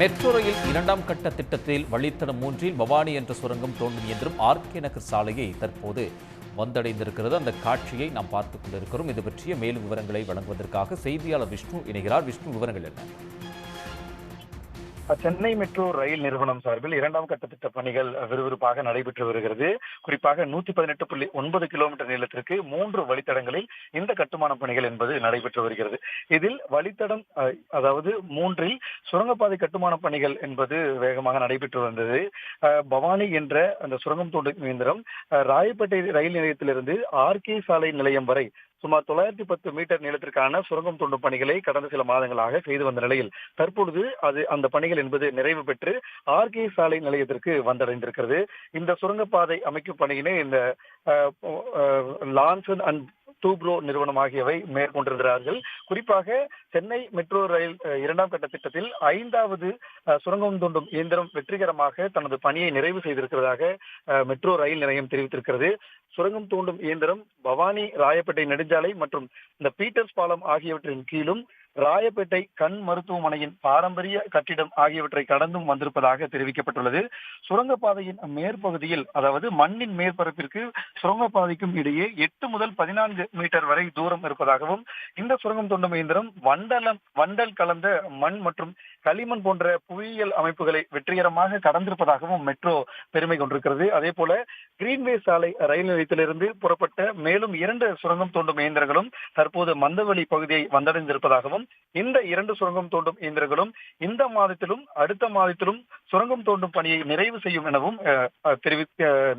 Metro rail இரண்டாம் கட்ட திட்டத்தில் வழித்தடம் 3 பவானி என்ற சுரங்கம் தோண்டும் இயந்திரம் ஆர்கே நகர் சாலையை தற்போது வந்தடைந்திருக்கிறது. அந்த காட்சியை நாம் பார்த்துக் கொண்டிருக்கிறோம். இது பற்றிய மேலும் விவரங்களை வழங்குவதற்காக செய்தியாளர் விஷ்ணு இணைகிறார். விஷ்ணு, விவரங்கள் என்ன? சென்னை மெட்ரோ ரயில் நிறுவனம் சார்பில் இரண்டாம் கட்ட திட்ட பணிகள் விறுவிறுப்பாக நடைபெற்று வருகிறது. குறிப்பாக 118.9 கிலோமீட்டர் நீளத்திற்கு 3 வழித்தடங்களில் இந்த கட்டுமான பணிகள் என்பது நடைபெற்று வருகிறது. இதில் வழித்தடம் அதாவது 3 சுரங்கப்பாதை கட்டுமான பணிகள் என்பது வேகமாக நடைபெற்று வந்தது. பவானி என்ற அந்த சுரங்கம் தோண்டும் இயந்திரம் ராயப்பேட்டை ரயில் நிலையத்திலிருந்து ஆர்கே சாலை நிலையம் வரை சுமார் 910 மீட்டர் நீளத்திற்கான சுரங்கம் தோண்டும் பணிகளை கடந்த சில மாதங்களாக செய்து வந்த நிலையில் தற்பொழுது அந்த பணிகள் என்பது நிறைவு பெற்று ஆர்கே சாலை நிலையத்திற்கு வந்தடைந்திருக்கிறது. இந்த சுரங்கப்பாதை அமைக்கும் பணியினை இந்த லான்சன் அண்ட் டூப்ரோ நிறுவனம் ஆகியவை மேற்கொண்டிருக்கிறார்கள். குறிப்பாக சென்னை மெட்ரோ ரயில் இரண்டாம் கட்ட திட்டத்தில் 5வது சுரங்கம் தோண்டும் இயந்திரம் வெற்றிகரமாக தனது பணியை நிறைவு செய்திருக்கிறதாக மெட்ரோ ரயில் நிலையம் தெரிவித்திருக்கிறது. சுரங்கம் தோண்டும் இயந்திரம் பவானி ராயப்பேட்டை நெடுஞ்சாலை மற்றும் இந்த பீட்டர்ஸ் பாலம் ஆகியவற்றின் கீழும் ராயப்பேட்டை கண் மருத்துவமனையின் பாரம்பரிய கட்டிடம் ஆகியவற்றை கடந்தும் வந்திருப்பதாக தெரிவிக்கப்பட்டுள்ளது. சுரங்கப்பாதையின் மேற்பகுதியில் அதாவது மண்ணின் மேற்பரப்பிற்கு சுரங்கப்பாதைக்கும் இடையே 8 முதல் 14 மீட்டர் வரை தூரம் இருப்பதாகவும் இந்த சுரங்கம் தோண்டும் இயந்திரம் வண்டல் கலந்த மண் மற்றும் களிமண் போன்ற புவியியல் அமைப்புகளை வெற்றிகரமாக கடந்திருப்பதாகவும் மெட்ரோ பெருமை கொண்டிருக்கிறது. அதே போல கிரீன்வே சாலை ரயில் நிலையத்திலிருந்து புறப்பட்ட மேலும் 2 சுரங்கம் தோண்டும் இயந்திரங்களும் தற்போது மந்தவெளி பகுதியை வந்தடைந்திருப்பதாகவும் இந்த 2 சுரங்கம் தோண்டும் இயந்திரங்களும் இந்த மாதத்திலும் அடுத்த மாதத்திலும் சுரங்கம் தோண்டும் பணியை நிறைவு செய்யும் எனவும்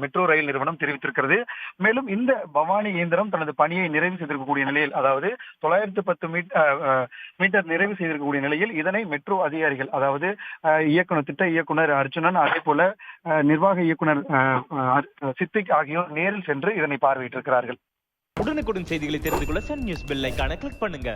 மெட்ரோ ரயில் நிறுவனம் தெரிவித்திருக்கிறது. மேலும் இந்த பவானி இயந்திரம் தனது பணியை நிறைவு செய்திருக்கக்கூடிய நிலையில் அதாவது 910 மீட்டர் நிறைவு செய்திருக்கக்கூடிய நிலையில் இதனை மெட்ரோ அதிகாரிகள் அதாவது திட்ட இயக்குனர் அர்ச்சுனன் அதே போல நிர்வாக இயக்குனர் சித்திக் ஆகியோர் நேரில் சென்று இதனை பார்வையிட்டிருக்கிறார்கள். உடனுக்குடன் செய்திகளை தெரிந்து கொள்ள சன் நியூஸ் பெல் ஐகானை கிளிக் பண்ணுங்க.